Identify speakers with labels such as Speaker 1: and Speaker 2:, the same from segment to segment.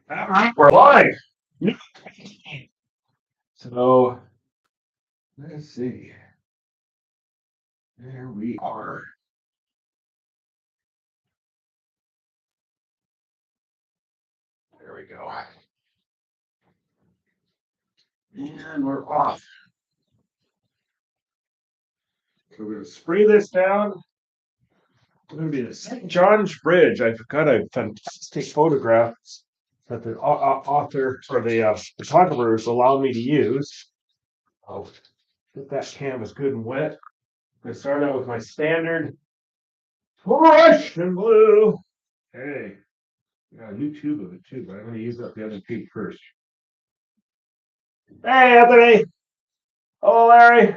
Speaker 1: All right, we're live. So let's see. There we are. There we go. And we're off. So we're going to spray this down. It's going to be the St. John's Bridge. I've got a fantastic photograph that the author or the photographers allow me to use. I'll get that canvas good and wet. I'm going to start out with my standard Russian blue. Hey, got a new tube of it too, but I'm going to use up the other tube first. Hey, Anthony. Hello, Larry.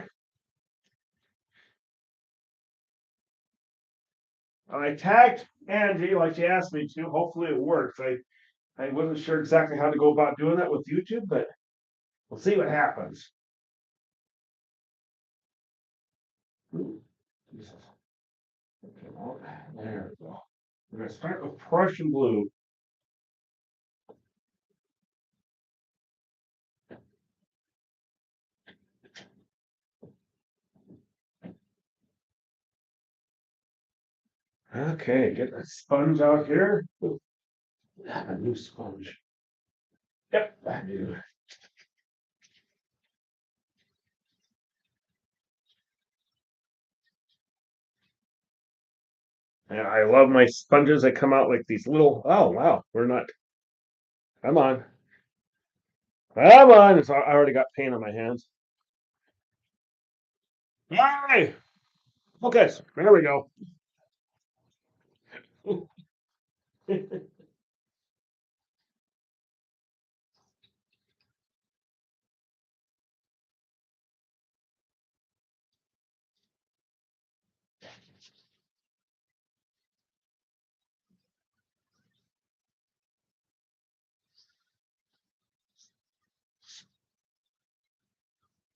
Speaker 1: I tagged Angie like she asked me to. Hopefully it works. I wasn't sure exactly how to go about doing that with YouTube, but we'll see what happens. Ooh, Jesus. Okay, well, there we go. We're going to start with Prussian blue. Okay, get a sponge out here. Ooh, I have a new sponge. Yep, I do. And I love my sponges that come out like these little. Oh, wow. We're not. Come on. Come on. So I already got paint on my hands. Yay! Okay, there we go.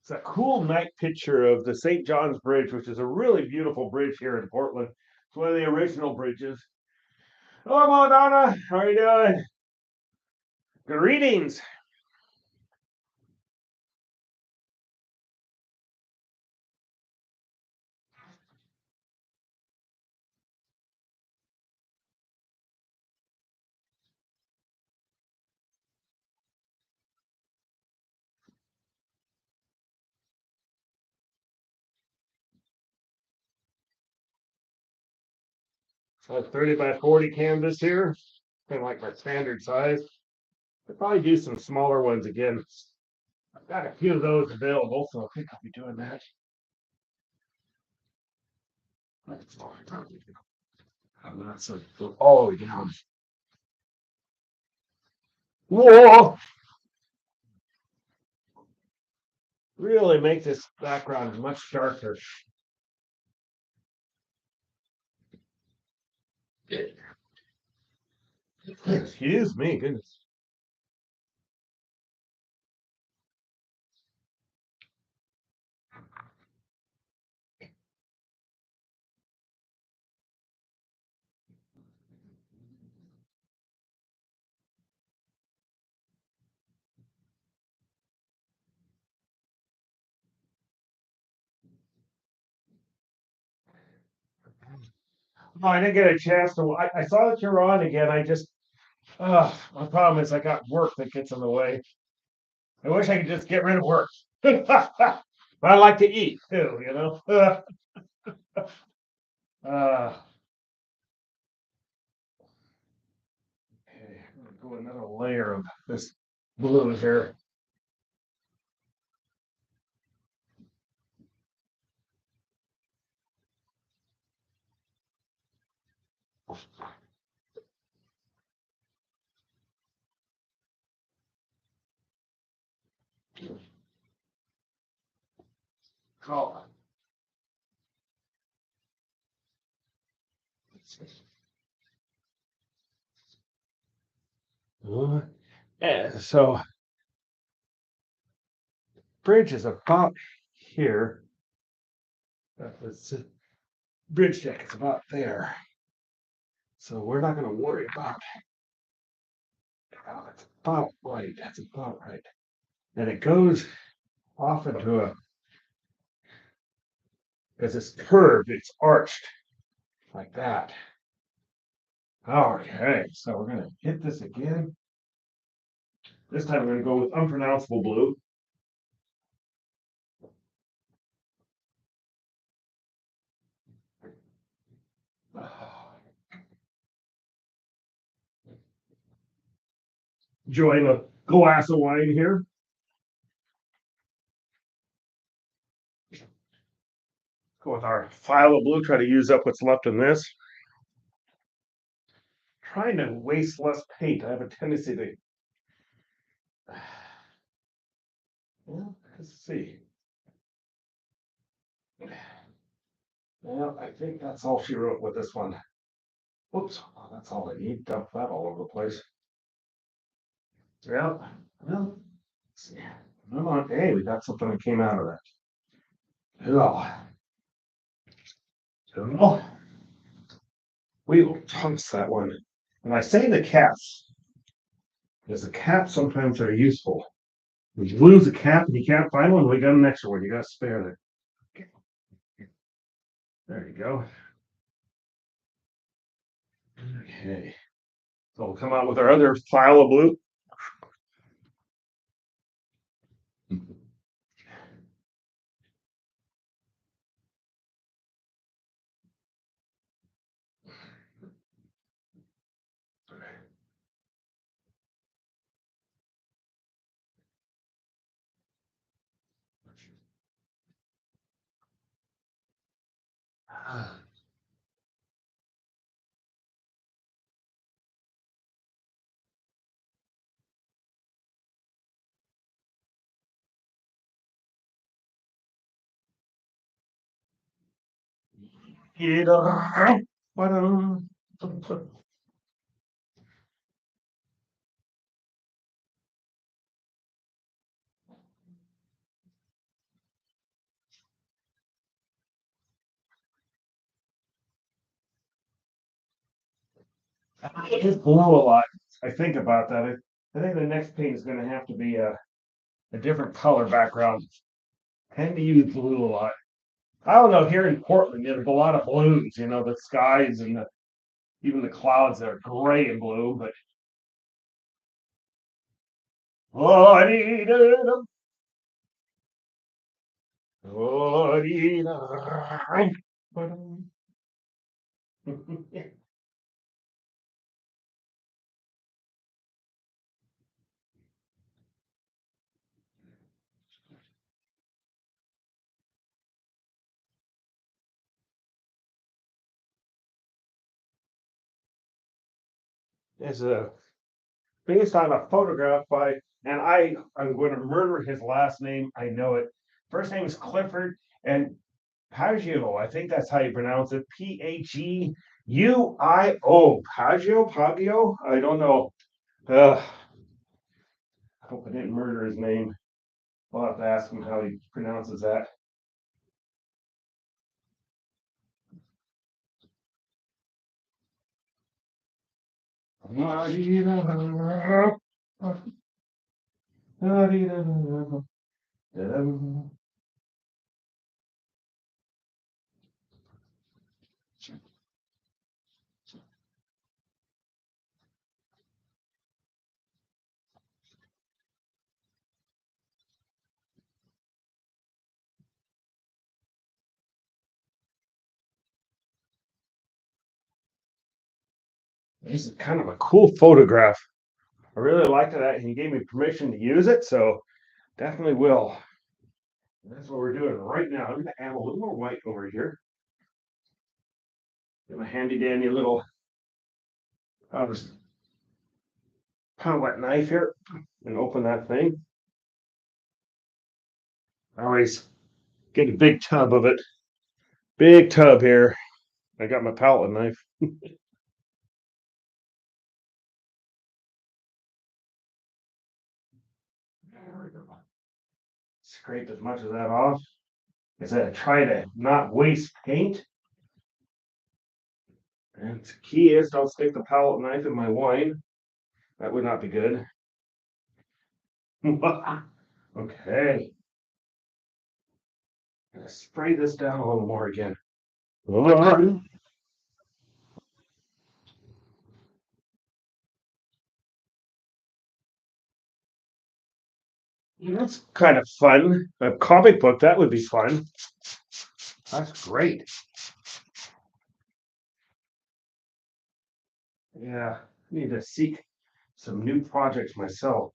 Speaker 1: It's a cool night picture of the St. John's Bridge, which is a really beautiful bridge here in Portland. It's one of the original bridges. Hello, Donna. How are you doing? Greetings. So 30 by 40 canvas here, kind of like my standard size. I'll probably do some smaller ones again. I've got a few of those available, so I think I'll be doing that. I'm not so all the way down. Whoa! Really make this background much darker. Excuse me, goodness. Oh, I didn't get a chance to. I saw that you're on again. My problem is I got work that gets in the way. I wish I could just get rid of work. But I like to eat too, you know. Uh, okay, I'm gonna go another layer of this blue here. Oh, yeah, so bridge is about here. The bridge deck is about there. So we're not going to worry about Oh, that's about right. That's about right. And it goes off into a, because it's curved, it's arched like that. Okay, so we're gonna hit this again. This time we're gonna go with unpronounceable blue. Enjoying a glass of wine here. Go with our file of blue, try to use up what's left in this. Trying to waste less paint. I have a tendency to. Well, let's see. Well, I think that's all she wrote with this one. Whoops, oh, that's all I need. Dump that all over the place. Yeah, well, let's see. Come on, hey, we got something that came out of that. Yeah. So, we will toss that one. And I say the caps, because the caps sometimes are useful. When you lose a cap and you can't find one, we got an extra one. You got to spare it. There you go. Okay. So we'll come out with our other file of blue. It's blue a lot. I think about that. I think the next paint is going to have to be a different color background. Tend to use blue a lot. I don't know. Here in Portland, there's a lot of blues. You know, the skies and even the clouds are gray and blue. But oh, I need it. Oh, I need it. Is based on a photograph by, and I'm going to murder his last name. I know it. First name is Clifford and Paggio. I think that's how you pronounce it. P-A-G-U-I-O. Paggio. I don't know. I hope I didn't murder his name. I'll have to ask him how he pronounces that. This is kind of a cool photograph. I really liked that. He gave me permission to use it, so definitely will. That's what we're doing right now. I'm going to add a little more white over here. Get my handy dandy little pound wet knife here and open that thing. I always get a big tub of it. Big tub here. I got my palette knife. Scrape as much of that off. I said I try to not waste paint. And the key is don't stick the palette knife in my wine. That would not be good. Okay. Gonna spray this down a little more again. Alright. That's kind of fun. A comic book, that would be fun. That's great. Yeah, I need to seek some new projects myself.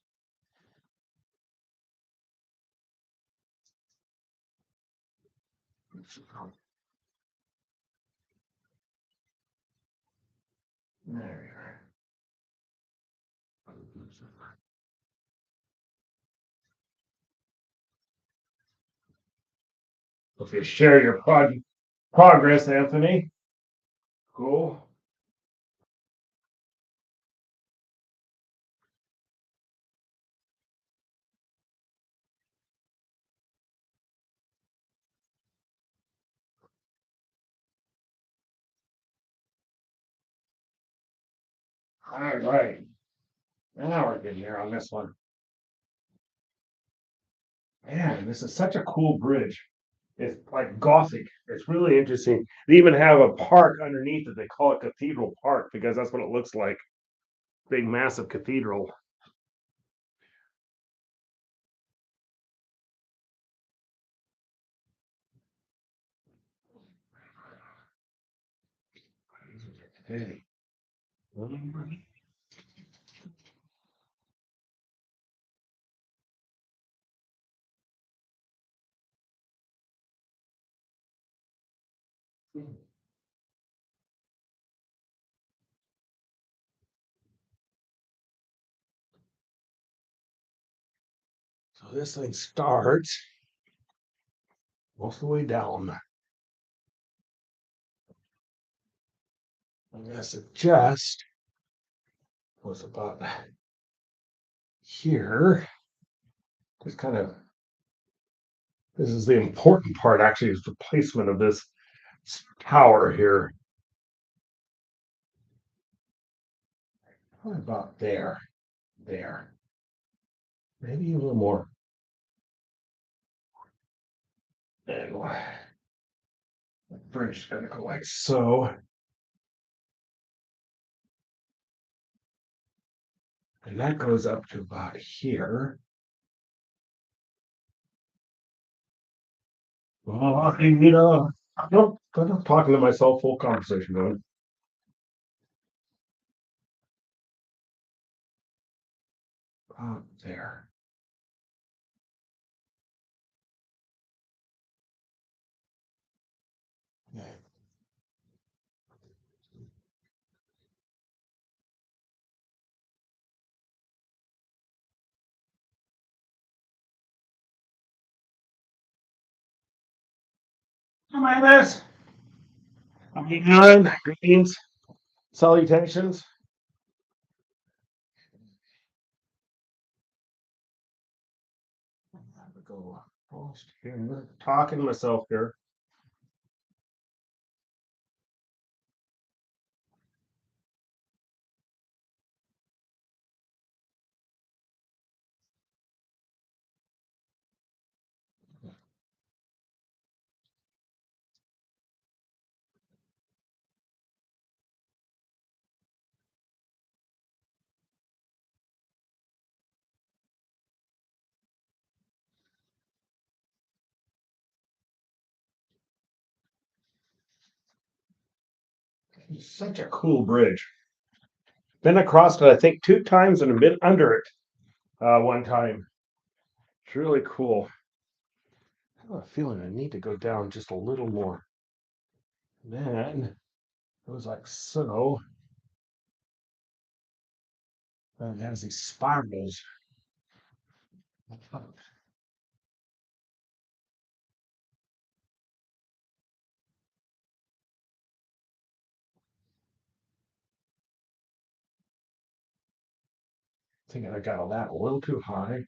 Speaker 1: There we are. If you share your progress, Anthony. Cool. All right. Now we're getting there on this one. Man, this is such a cool bridge. It's like Gothic. It's really interesting. They even have a park underneath it. They call it Cathedral Park because that's what it looks like. Big, massive cathedral. Hey. So this thing starts most of the way down. I'm gonna suggest was about here. Just kind of this is the important part actually is the placement of this tower here. Probably about there. There. Maybe a little more. And the bridge is gonna go like so. And that goes up to about here. Well, nope, I'm talking to myself, full conversation going. There. Okay. Hi, Miss. How you doing? Greetings, salutations. Have to go almost here. Talking to myself here. It's such a cool bridge. Been across it, I think, 2 times and been under it one time. It's really cool. I have a feeling I need to go down just a little more. Then it was like so. And it has these spirals. I think I got that a little too high.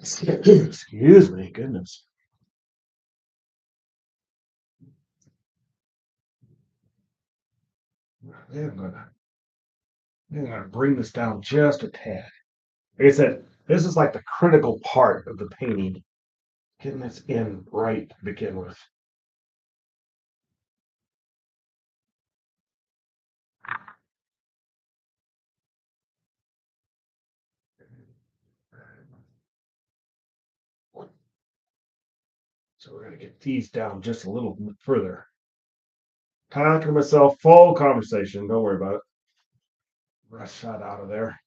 Speaker 1: Excuse me, goodness. Then I'm gonna bring this down just a tad. Like I said, this is like the critical part of the painting, getting this in right to begin with. So we're gonna get these down just a little bit further. Talking to myself, full conversation. Don't worry about it. Brush that out of there.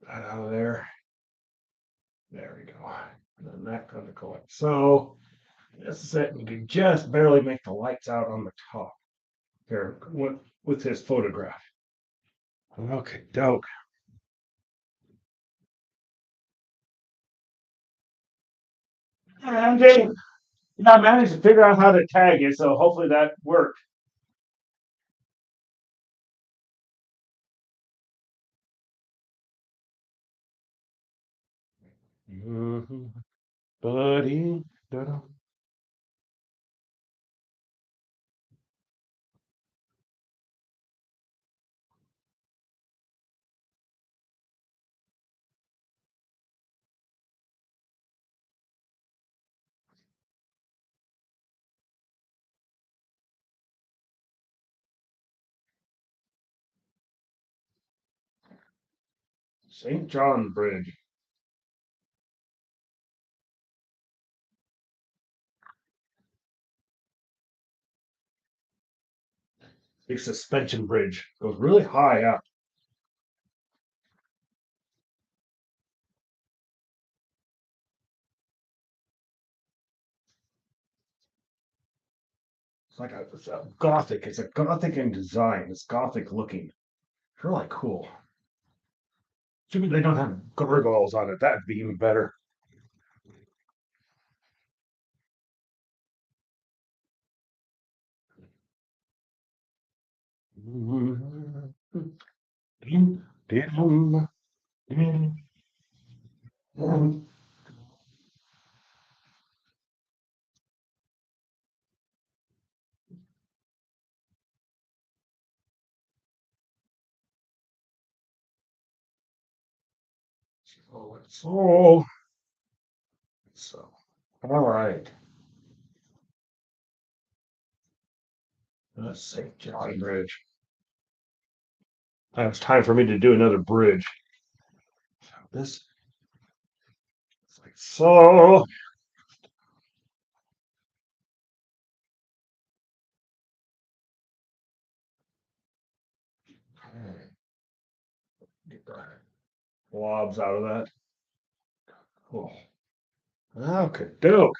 Speaker 1: That out of there. There we go. And then that kind of go like so. This is it. You can just barely make the lights out on the top here with his photograph. Okay, dope. And I managed to figure out how to tag it, so hopefully that worked. Mhm. Buddy. Da-da. St. John Bridge. Big suspension bridge. Goes really high up. It's a gothic. It's a gothic in design. It's gothic looking. It's really cool. Assuming they don't have gargoyles on it, that'd be even better. So, all right. Let's St. John Bridge. Now it's time for me to do another bridge. This is like so. Get the blobs out of that. Cool. Okay, doke.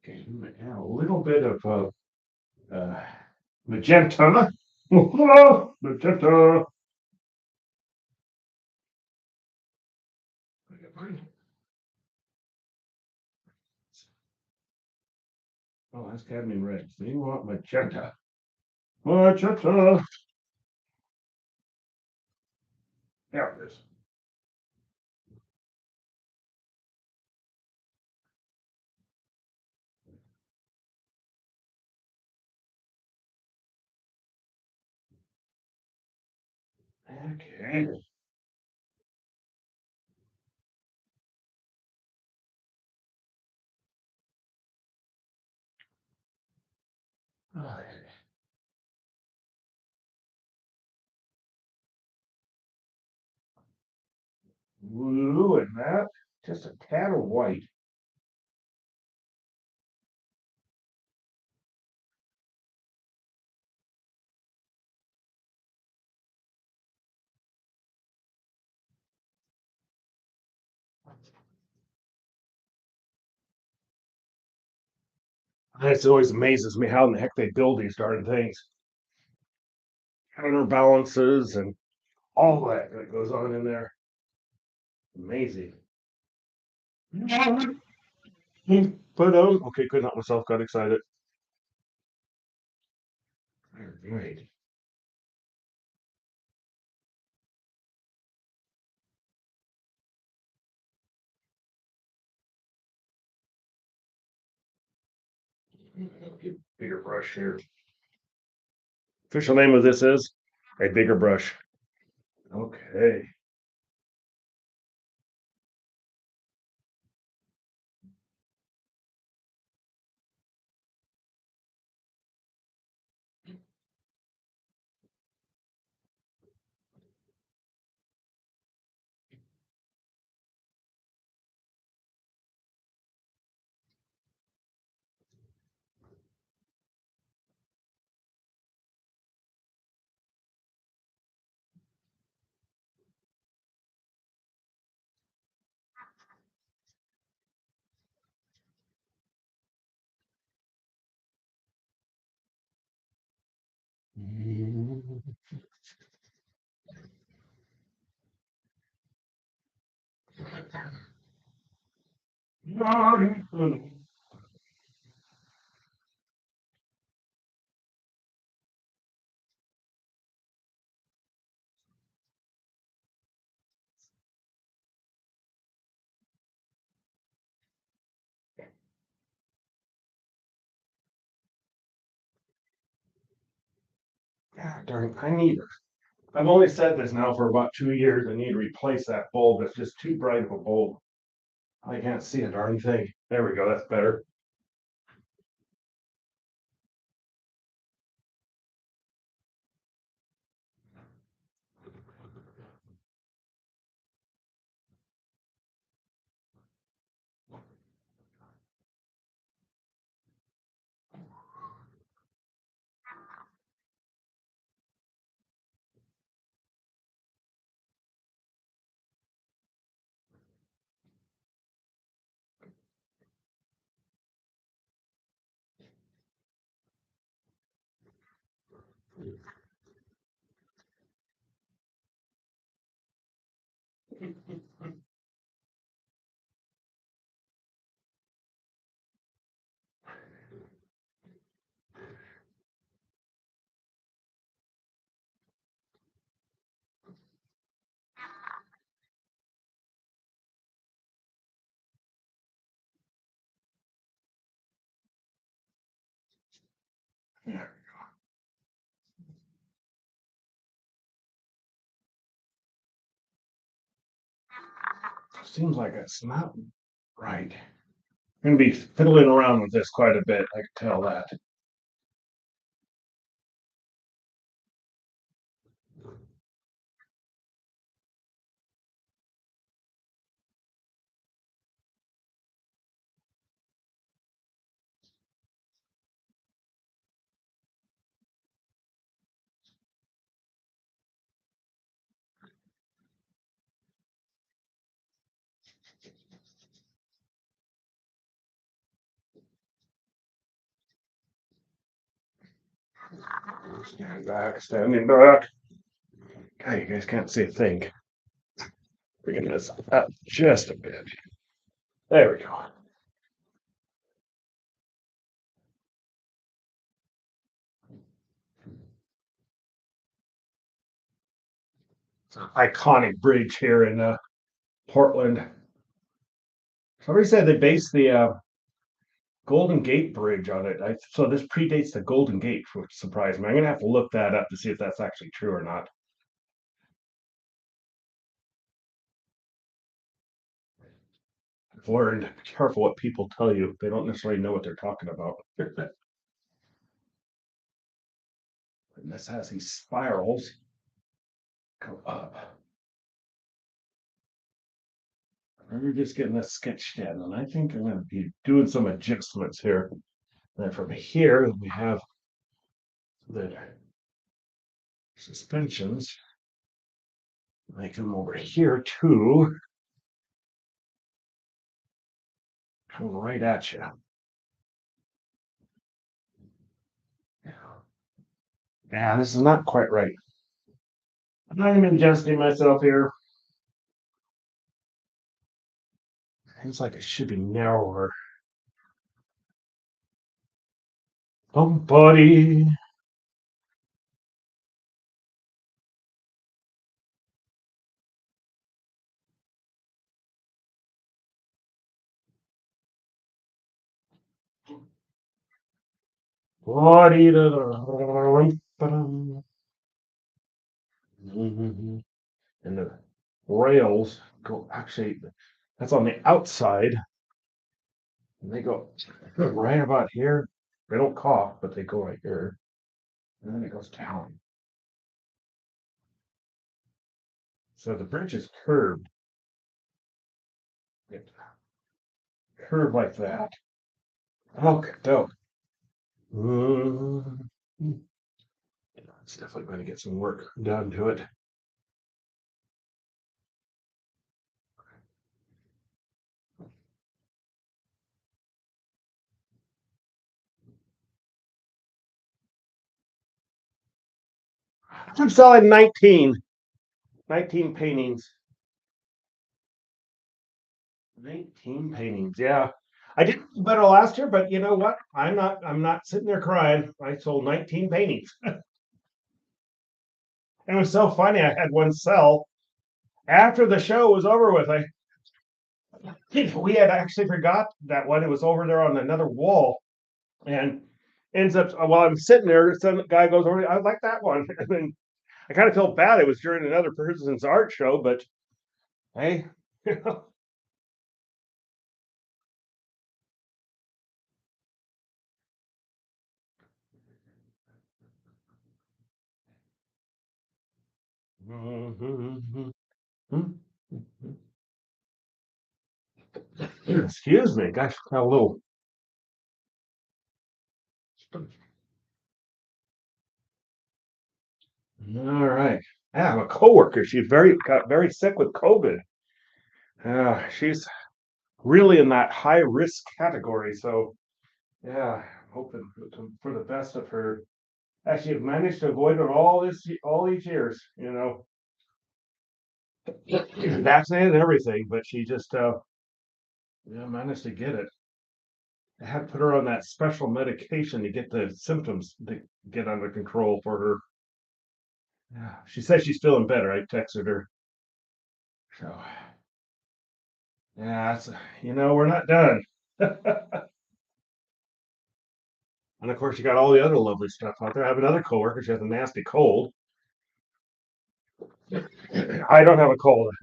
Speaker 1: Okay, add a little bit of magenta. Magenta. Oh, that's cadmium red. So you want magenta. Magenta. There it is. Okay. Blue and that. Just a tad of white. It always amazes me how in the heck they build these darn things. Counterbalances and all that goes on in there. Amazing. But okay, couldn't help myself, got excited. Right. Get bigger brush here. Official name of this is a bigger brush. Okay. God darn, I've only said this now for about 2 years. I need to replace that bulb. It's just too bright of a bulb. I can't see a darn thing. There we go. That's better. Seems like it's not right. I'm gonna be fiddling around with this quite a bit. I can tell that. Standing back. God, you guys can't see a thing. Bringing this up just a bit. There we go. It's an iconic bridge here in Portland. Somebody said they based the Golden Gate Bridge on it. So this predates the Golden Gate, which surprised me. I'm gonna have to look that up to see if that's actually true or not. I've learned be careful what people tell you. They don't necessarily know what they're talking about. And this has these spirals go up. We're just getting this sketched in, and I think I'm going to be doing some adjustments here. And then from here, we have the suspensions. I come over here too. Come right at you. Yeah, this is not quite right. I'm adjusting myself here. Seems like it should be narrower. Oh, buddy. Mhm. And the rails go actually, that's on the outside, and they go right about here. They don't cough, but they go right here, and then it goes down. So the bridge is curved. It curved like that. Okay, dope. Mhm. It's definitely going to get some work done to it. I'm selling 19 paintings. 19 paintings. Yeah. I did better last year, but you know what? I'm not sitting there crying. I sold 19 paintings. It was so funny. I had one sell after the show was over with. We had actually forgot that one. It was over there on another wall, and ends up while I'm sitting there, some guy goes over. I like that one, and then I kind of felt bad. It was during another person's art show, but hey, excuse me, gosh, a little. All right. I have a coworker. She's got very sick with COVID. She's really in that high risk category. So yeah, hoping for the best of her. Actually, I've managed to avoid it all these years. Vaccinated and everything, but she just yeah, managed to get it. I had to put her on that special medication to get the symptoms to get under control for her. Yeah, she says she's feeling better. I texted her. So yeah, we're not done. And of course, you got all the other lovely stuff out there. I have another coworker. She has a nasty cold. I don't have a cold.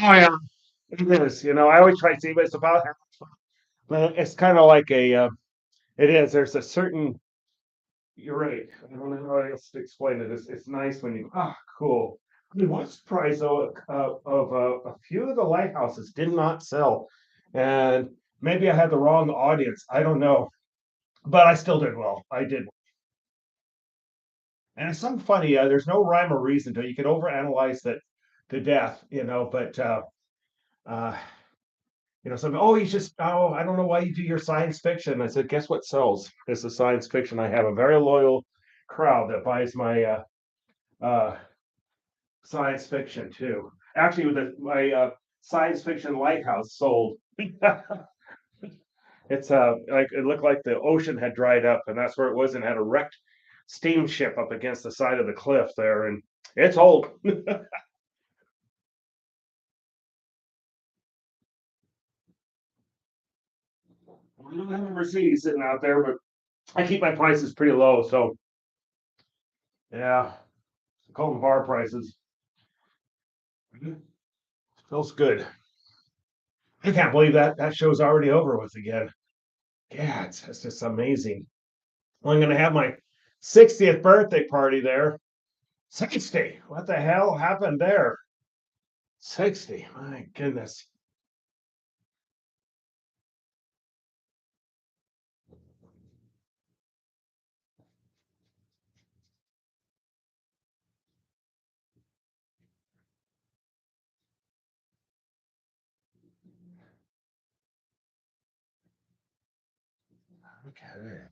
Speaker 1: Oh yeah, it is. I always try to see, but it's about. Well, it's kind of like a. It is. There's a certain. You're right. I don't know how else to explain it. It's nice when you. Ah, cool. I was surprised though of a few of the lighthouses did not sell, and maybe I had the wrong audience. I don't know, but I still did well. I did. And it's something funny. There's no rhyme or reason to it. You can overanalyze that to death, but uh, some, oh, I don't know why you do your science fiction. I said, guess what sells? It's the science fiction. I have a very loyal crowd that buys my uh, science fiction too. Actually, my science fiction lighthouse sold. It's like it looked like the ocean had dried up, and that's where it was, and had a wrecked steamship up against the side of the cliff there, and it's old. We don't have a Mercedes sitting out there, but I keep my prices pretty low. So yeah, call them bar prices. Feels good. I can't believe that show's already over with again. Yeah, it's just amazing. Well, I'm gonna have my 60th birthday party there. 60. What the hell happened there? 60. My goodness. Okay.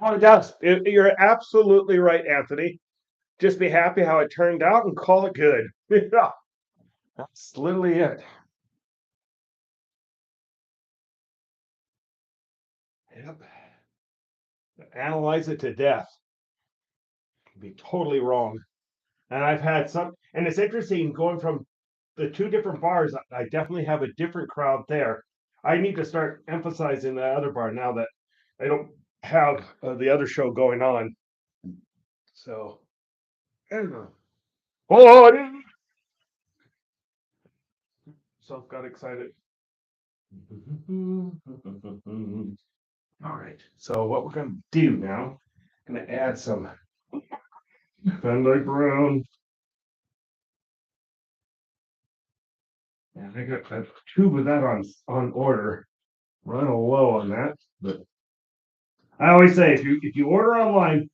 Speaker 1: Oh, it does. You're absolutely right, Anthony. Just be happy how it turned out and call it good. Yeah, that's literally it. Yep. Analyze it to death. Could be totally wrong. And I've had some, and it's interesting going from the two different bars. I definitely have a different crowd there. I need to start emphasizing the other bar now that I don't have the other show going on. So, I don't know. Oh, self got excited. All right. So what we're gonna do now, gonna add some Van Dyke Brown. And I got a tube of that on order. Run a low on that, but I always say if you order online,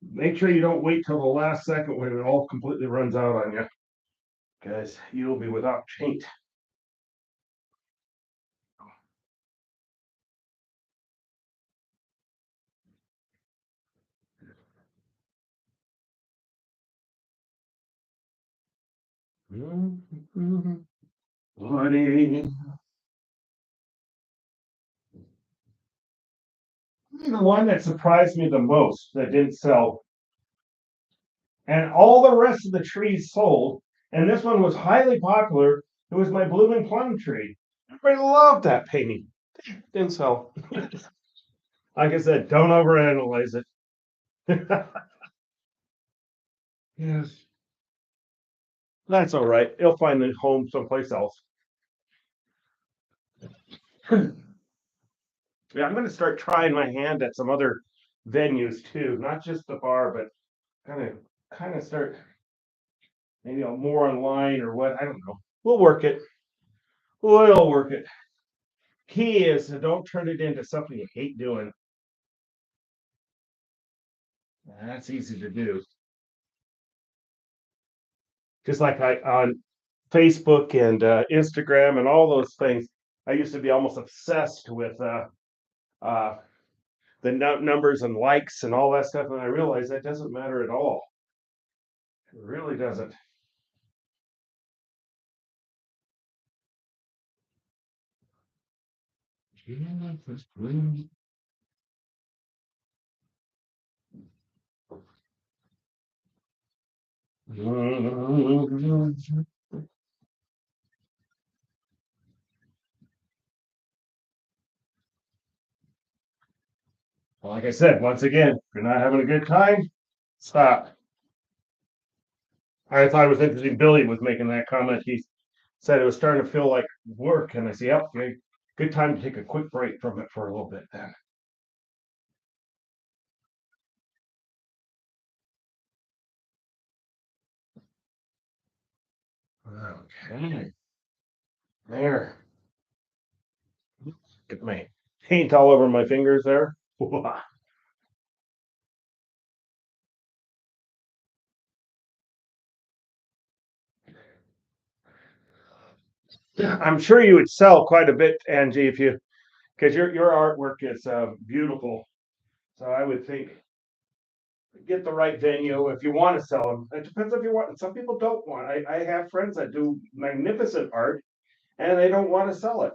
Speaker 1: make sure you don't wait till the last second when it all completely runs out on you, because you'll be without paint. Bloody. The one that surprised me the most that didn't sell, and all the rest of the trees sold, and this one was highly popular. It was my blooming plum tree. Everybody loved that painting. Didn't sell. Like I said, don't overanalyze it. Yes. That's all right. He'll find a home someplace else. Yeah, I'm going to start trying my hand at some other venues too, not just the bar, but kind of start maybe more online or what. I don't know. We'll work it. We'll work it. Key is to don't turn it into something you hate doing. That's easy to do. Just like I on Facebook and Instagram and all those things, I used to be almost obsessed with uh, the numbers and likes and all that stuff, and I realized that doesn't matter at all. It really doesn't. Well, like I said, once again, if you're not having a good time, stop. I thought it was interesting. Billy was making that comment. He said it was starting to feel like work, and I said, "Yep, good time to take a quick break from it for a little bit." Then. Okay. There. Get my paint all over my fingers there. I'm sure you would sell quite a bit, Angie, if you because your artwork is beautiful. So I would think get the right venue if you want to sell them. It depends if you want. Some people don't want. I have friends that do magnificent art and they don't want to sell it.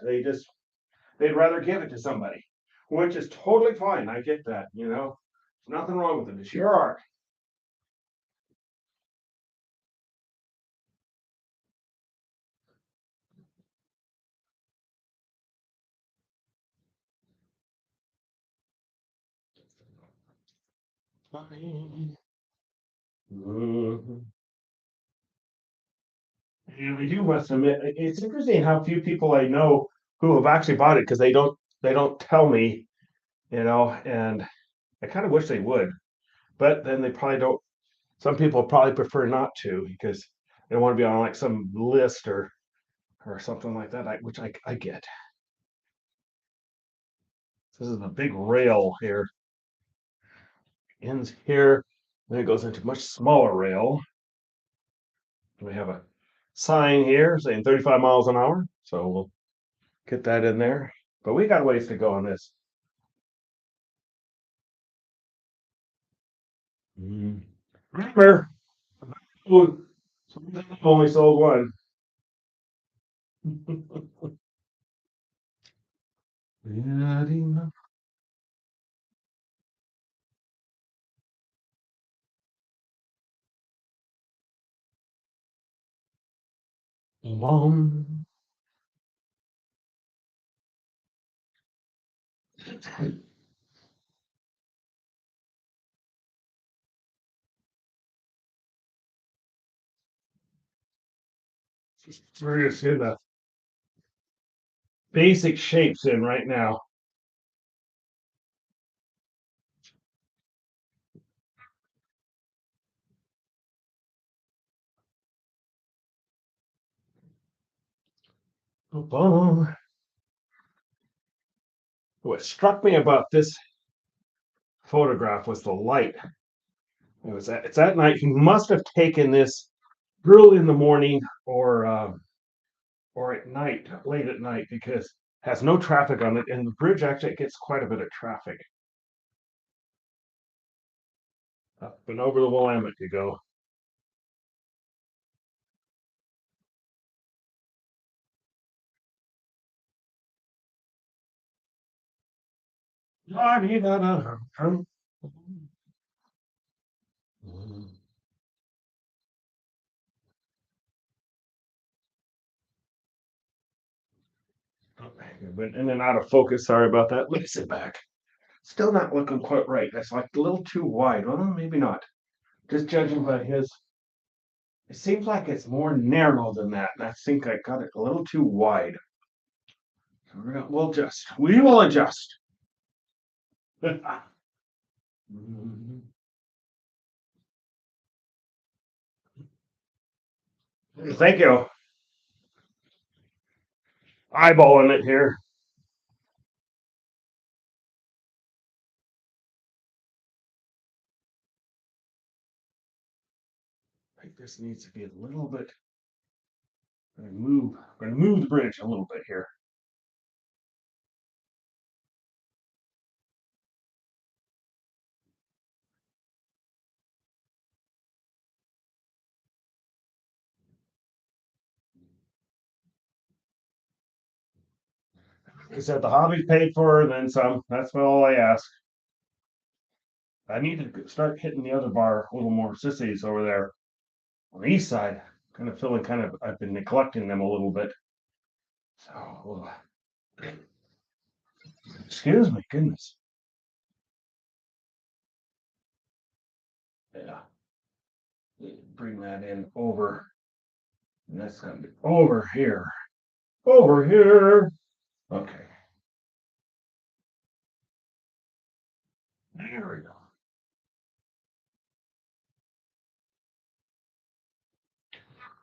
Speaker 1: They'd rather give it to somebody, which is totally fine. I get that. Nothing wrong with it. It's your art. Mhm. And I do must admit, it's interesting how few people I know who have actually bought it because they don't tell me, and I kind of wish they would, but then they probably don't. Some people probably prefer not to because they want to be on like some list or something like that, which I get. This is a big rail here, ends here, then it goes into much smaller rail. We have a sign here saying 35 miles an hour, so we'll get that in there. But we got ways to go on this. Remember, I've only sold one. Mom. We're just in the basic shapes in right now. Boom. What struck me about this photograph was the light. It's at night. He must have taken this early in the morning or at night, late at night, because it has no traffic on it, and the bridge actually gets quite a bit of traffic. Up and over the Willamette you go. Went in and out of focus. Sorry about that. Let me sit back. Still not looking quite right. That's like a little too wide. Well, maybe not. Just judging by his, it seems like it's more narrow than that. And I think I got it a little too wide. So we'll adjust. We will adjust. Thank you. Eyeballing it here. I think this needs to be a little bit. Going to move the bridge a little bit here. He said the hobby paid for, and then some. That's all I ask. I need to start hitting the other bar a little more sissies over there on the east side. Kind of feeling I've been neglecting them a little bit. So, excuse me, goodness. Yeah, bring that in over. And that's gonna be over here. Over here. Okay. There we go.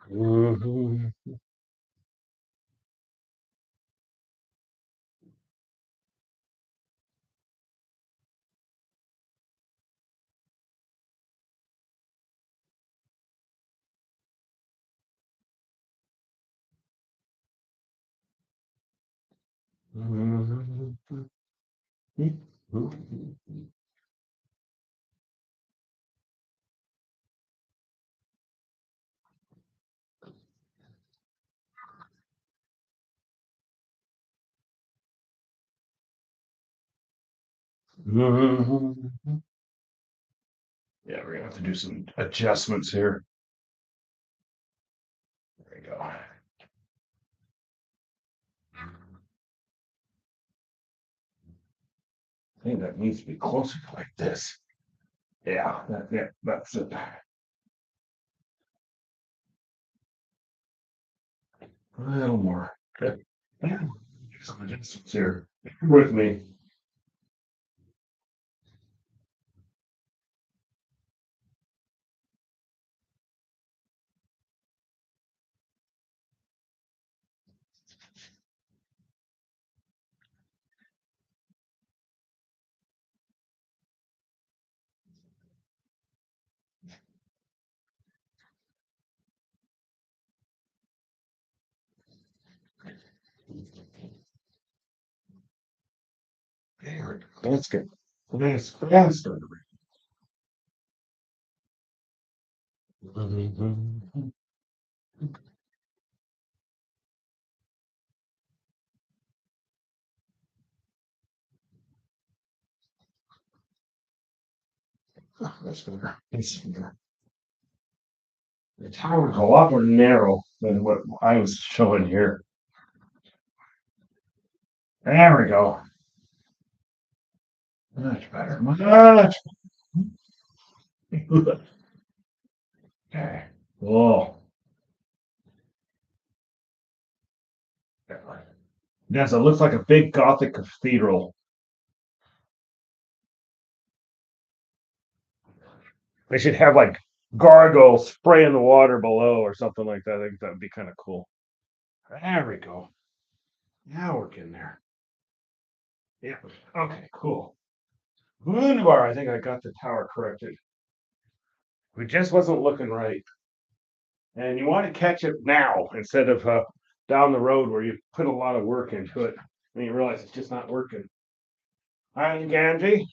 Speaker 1: Mhm. Mhm. Mhm. Yeah, we're gonna have to do some adjustments here. There we go. I think that needs to be closer to like this. Yeah, that's it. A little more. Okay. Some adjustments here. With me. There, that's good. That's faster. Mhm. That's better. That's better. The tower is a lot more narrow than what I was showing here. There we go. Much better. Much. Okay. Whoa. Yes, it looks like a big Gothic cathedral. They should have like gargoyles spraying the water below or something like that. I think that'd be kind of cool. There we go. Now we're getting there. Yeah. Okay, cool. Wunderbar. I think I got the tower corrected. We just wasn't looking right. And you want to catch it now instead of down the road where you put a lot of work into it and you realize it's just not working. Hi, Ganji.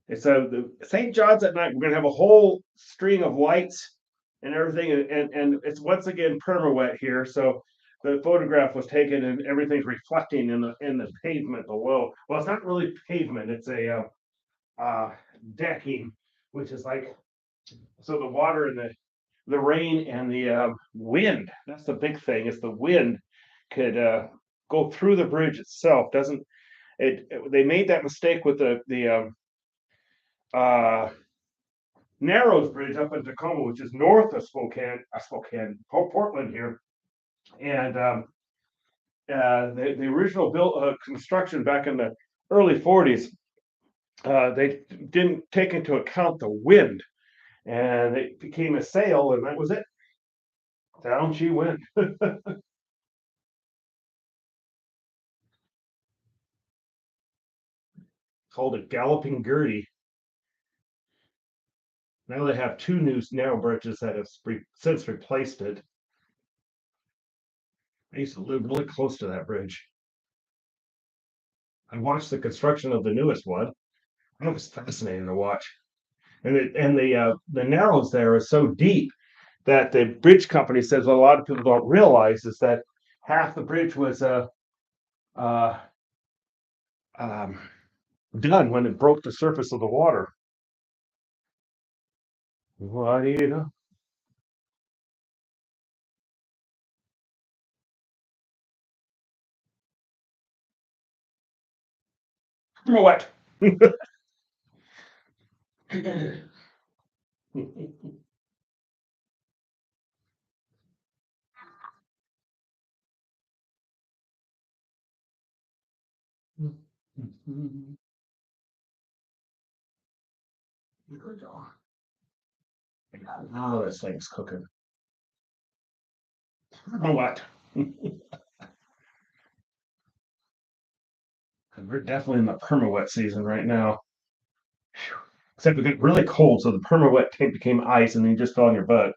Speaker 1: It's the St. John's at night. We're gonna have a whole string of lights and everything, and it's once again perma wet here. So the photograph was taken, and everything's reflecting in the pavement below. Well, it's not really pavement; it's a decking, which is like so the water and the rain and the wind. That's the big thing. Is the wind could go through the bridge itself. Doesn't they made that mistake with the uh, Narrows Bridge up in Tacoma, which is north of Portland here, and the original built construction back in the early '40s, they didn't take into account the wind, and it became a sail, and that was it. Down she went. Called it Galloping Gertie. Now they have two new narrow bridges that have since replaced it. I used to live really close to that bridge. I watched the construction of the newest one. It was fascinating to watch. And the narrows there is so deep that the bridge company says what a lot of people don't realize is that half the bridge was uh, um, done when it broke the surface of the water. What do you know? What? Now this thing's cooking. What? We're definitely in the perma wet season right now. Except it got really cold, so the perma wet tape became ice, and then you just fell on your butt.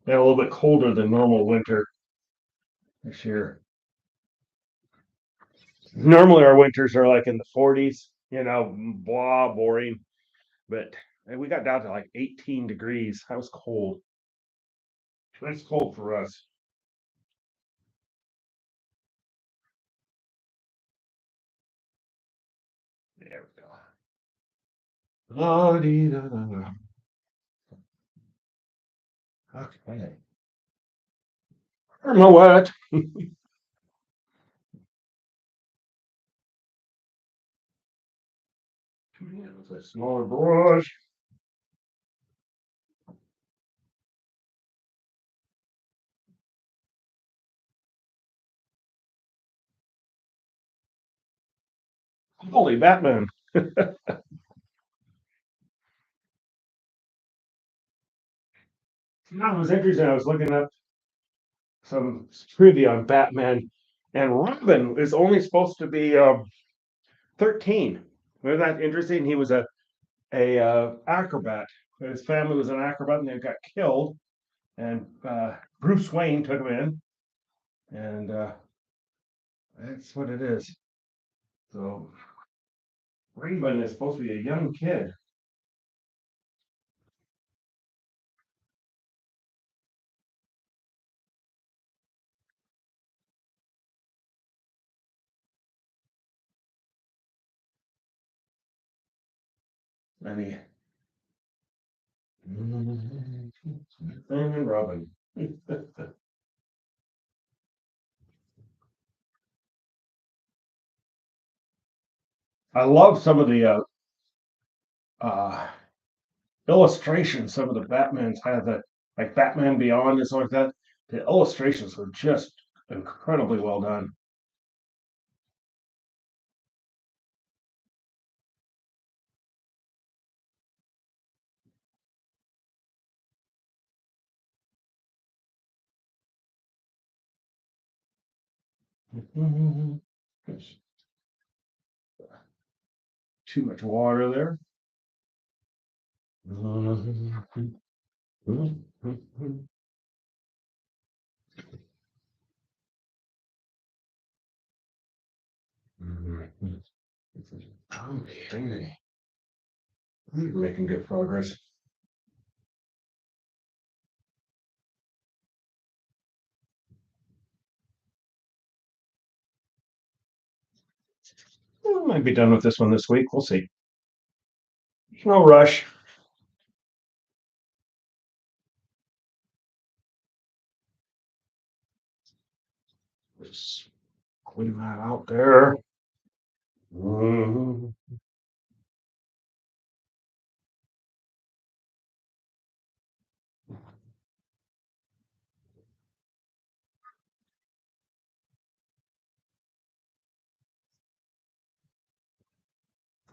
Speaker 1: Yeah, a little bit colder than normal winter this year. Normally, our winters are like in the 40s, blah, boring. But we got down to like 18 degrees. That was cold. That's cold for us. There we go. La-dee-da-da-da. Okay. I don't know what. A smaller brush. Holy Batman. No, it was interesting. I was looking up some trivia on Batman, and Robin is only supposed to be 13. Wasn't that interesting? He was a acrobat. His family was an acrobat, and they got killed. And Bruce Wayne took him in, and that's what it is. So Raven is supposed to be a young kid. I mean, And Robin. I love some of the uh illustrations some of the Batmans had that like Batman Beyond and stuff like that. The illustrations were just incredibly well done. There's too much water there. Okay. Making good progress. Might be done with this one this week. We'll see. No rush. Just clean that out there. Mhm.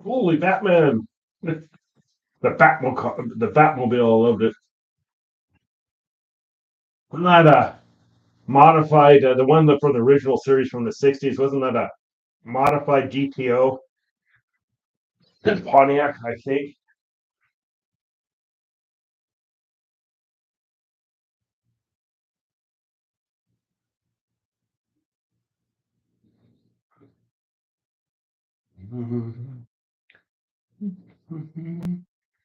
Speaker 1: Holy Batman! The Batmobile, I loved it. Wasn't that a modified? The one that from the original series from the '60s wasn't that a modified GTO Pontiac? I think.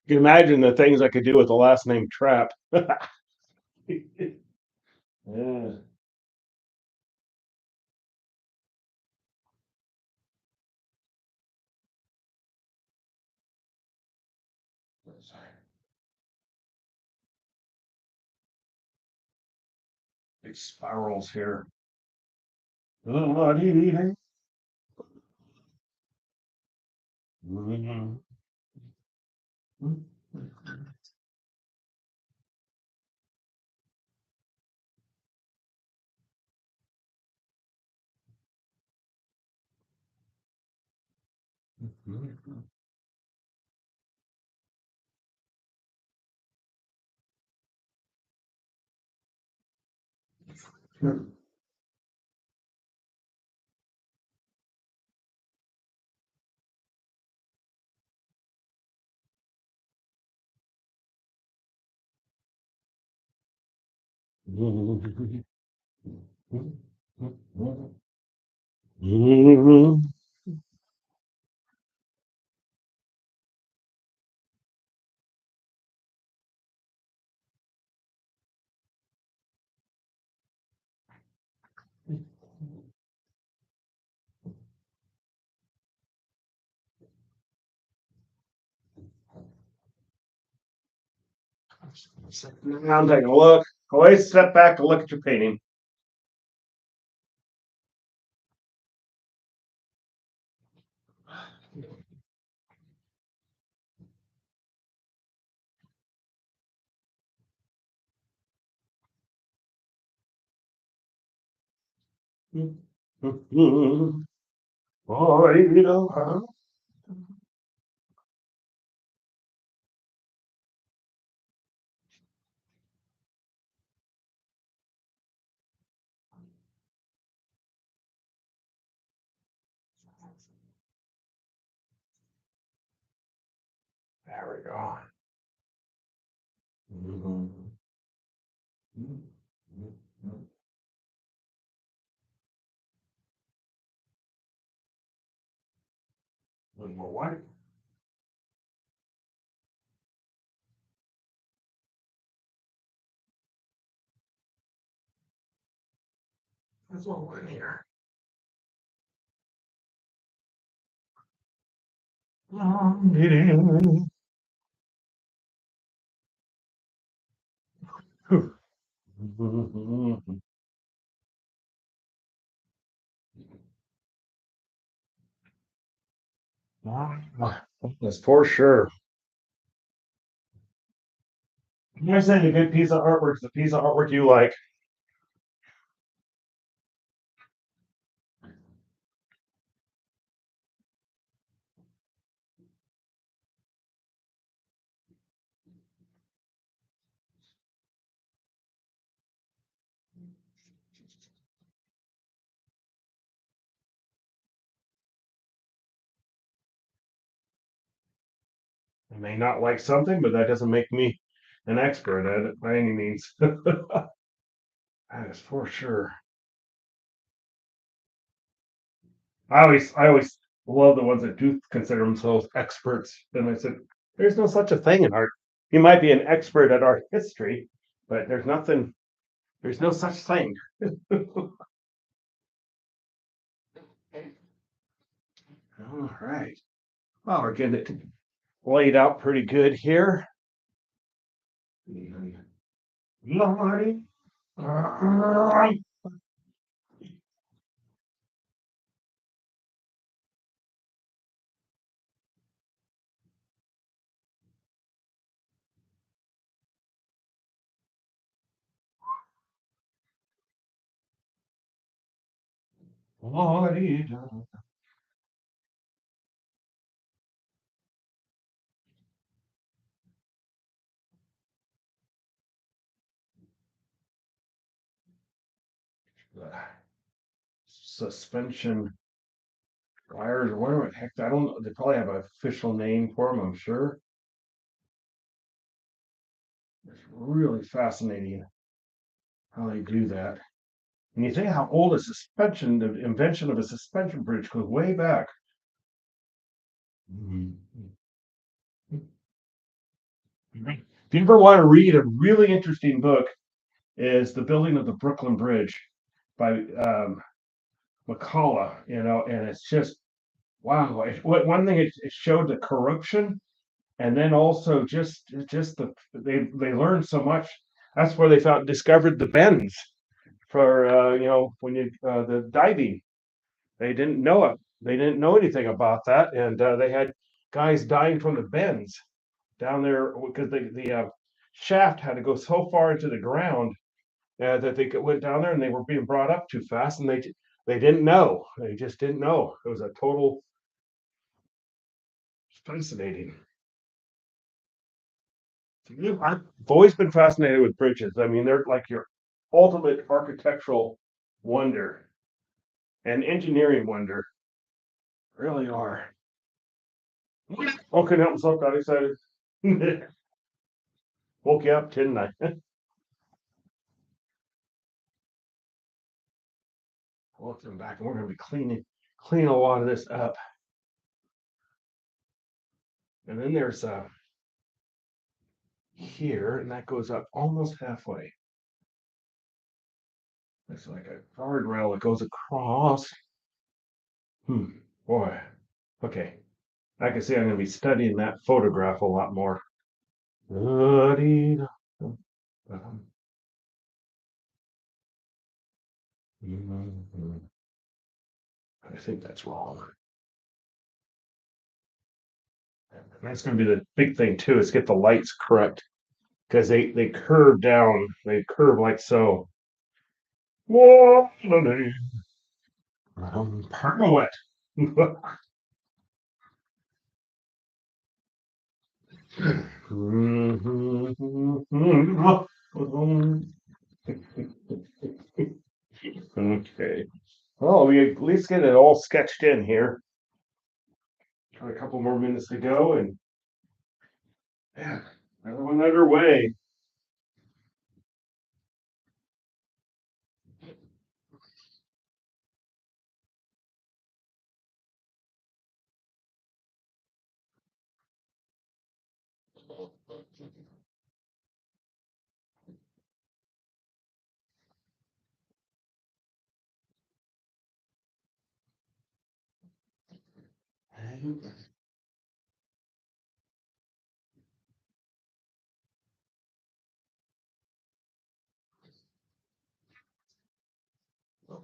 Speaker 1: You can imagine the things I could do with the last name Trap. Yeah. Big spirals here. I'm taking a look. Always step back and look at your painting. Oh, you know, huh? There we go. A little more white. There's a little in here. That's for sure. You're saying a good piece of artwork is a piece of artwork you like. I may not like something, but that doesn't make me an expert at it by any means. That is for sure. I always love the ones that do consider themselves experts. And I said, there's no such a thing in art. You might be an expert at art history, but there's no such thing. All right. Well, we're getting it laid out pretty good here. Lordy. Lordy. Suspension wires or whatever the heck. I don't know. They probably have an official name for them, I'm sure. It's really fascinating how they do that. And you think how old a suspension, the invention of a suspension bridge goes way back. If you ever want to read a really interesting book, is The Building of the Brooklyn Bridge by McCullough, and it's just wow. One thing it showed the corruption, and then also just they learned so much. That's where they found discovered the bends for when you the diving. They didn't know it. They didn't know anything about that, and they had guys dying from the bends down there because the shaft had to go so far into the ground that they went down there and they were being brought up too fast, and they didn't know. They just didn't know. It was a total fascinating. I've always been fascinated with bridges. I mean, they're like your ultimate architectural wonder and engineering wonder. Really are. Oh, couldn't help myself. Got excited. Woke you up, didn't I? Welcome back, and we're going to be cleaning a lot of this up. And then there's here, and that goes up almost halfway. It's like a guardrail that goes across. Boy. Okay. I can see I'm going to be studying that photograph a lot more. I think that's wrong. And that's going to be the big thing too, is get the lights correct because they curve down. They curve like so. Whoa, pirouette. Okay. Well, we at least get it all sketched in here. Got a couple more minutes to go, and yeah, another one underway.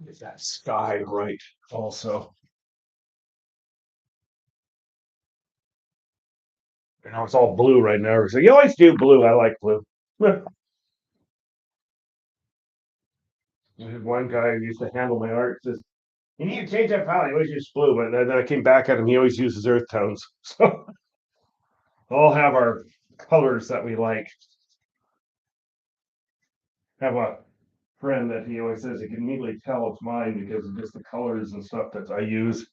Speaker 1: Get that sky right also. You know, it's all blue right now. So you always do blue. I like blue. I had one guy who used to handle my art says, you need to change that palette. He always uses blue, but then I came back at him. He always uses earth tones. So all have our colors that we like. Have a friend that he always says he can immediately tell it's mine because of just the colors and stuff that I use.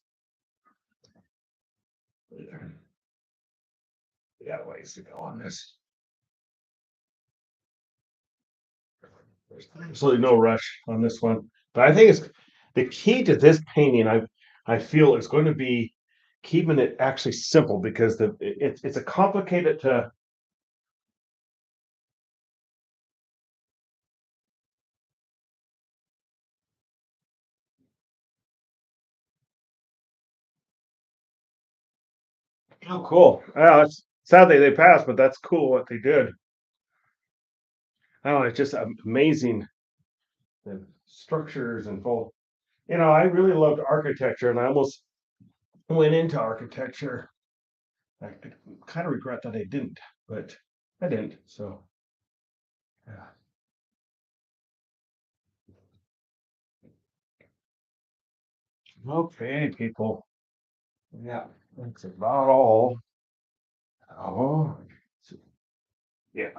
Speaker 1: Yeah, ways to go on this. There's absolutely no rush on this one, but I think it's the key to this painting. I feel is going to be keeping it actually simple because it's a complicated to. Oh, cool. Yeah, it's sad they passed, but that's cool what they did. Oh, it's just amazing the structures and full. You know, I really loved architecture, and I almost went into architecture. I kind of regret that I didn't, but I didn't. So, yeah. Okay, people. Yeah, that's about all. Oh, yeah.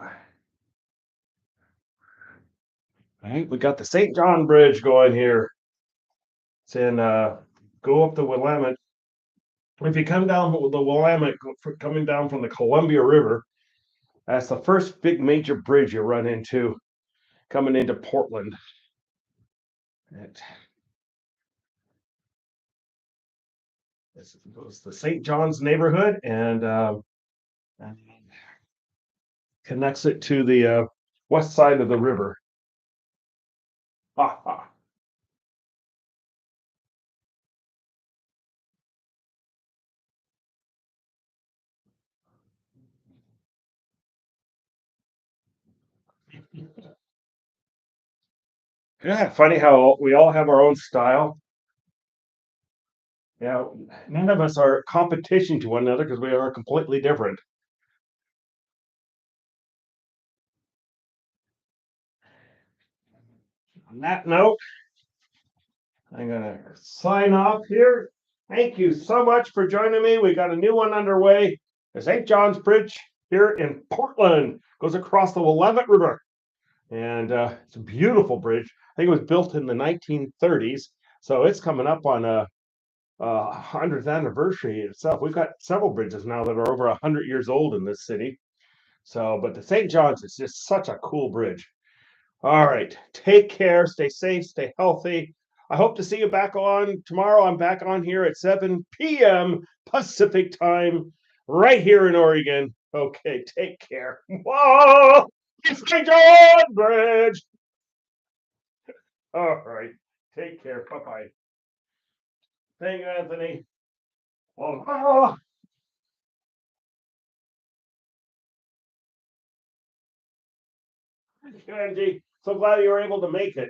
Speaker 1: All right, we got the St. John Bridge going here. It's in go up the Willamette. If you come down the Willamette, coming down from the Columbia River, that's the first big major bridge you run into coming into Portland. It, this goes the St. John's neighborhood and connects it to the west side of the river. Ha ha. Yeah, funny how we all have our own style. Yeah, none of us are competition to one another because we are completely different. On that note, I'm gonna sign off here. Thank you so much for joining me. We got a new one underway. The St. John's Bridge here in Portland goes across the Willamette River, and it's a beautiful bridge. I think it was built in the 1930s, so it's coming up on a 100th anniversary itself. We've got several bridges now that are over 100 years old in this city. So, but the St. John's is just such a cool bridge. All right. Take care. Stay safe. Stay healthy. I hope to see you back on tomorrow. I'm back on here at 7 p.m. Pacific time, right here in Oregon. Okay. Take care. Whoa! It's St. John Bridge. All right. Take care. Bye bye. Thank you, Anthony. Oh, thank you, Angie. So glad you were able to make it.